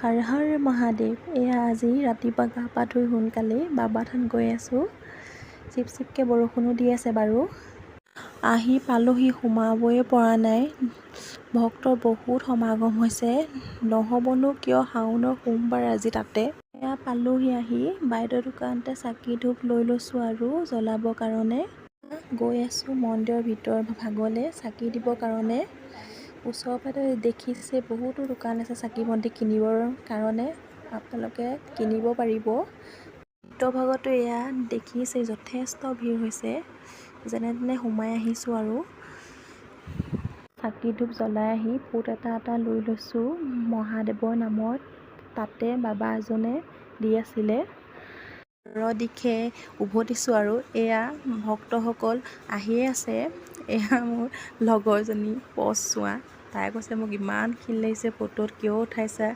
হৰ হৰ মহাদেৱ। এয়া আজি ৰাতিপুৱা গা পা ধুই সোনকালেই বাবা থান গৈ আছোঁ। চিপ চিপকৈ বৰষুণো দি আছে বাৰু। আহি পালোহি, সোমাবই পৰা নাই। ভক্তৰ বহুত সমাগম হৈছে, নহ'বনো কিয়, শাওনৰ সোমবাৰ আজি তাতে। এয়া পালোহি আহি, বাইদেউ দোকানতে চাকি ধূপ লৈ লৈছোঁ আৰু জ্বলাবৰ কাৰণে। গৈ আছোঁ মন্দিৰৰ ভিতৰ ভাগলৈ চাকি দিবৰ কাৰণে। ওচৰৰ পাতে দেখিছে বহুতো দোকান আছে চাকি বন্তি কিনিবৰ কাৰণে, আপোনালোকে কিনিব পাৰিব। ভিতৰ ভাগতো এয়া দেখিছে যথেষ্ট ভিৰ হৈছে, যেনে তেনে সোমাই আহিছোঁ আৰু। চাকি ধূপ জ্বলাই আহি ফুট এটা লৈ লৈছোঁ মহাদেৱৰ নামত। তাতে বাবা এজনে দি আছিলে। দিশে উভতিছোঁ আৰু এয়া ভক্তসকল আহিয়ে আছে। এয়া মোৰ লগৰজনী পজ চোৱা, তাই কৈছে মোক ইমান ক্ষীণ লাগিছে ফটোত, কিয় উঠাইছা।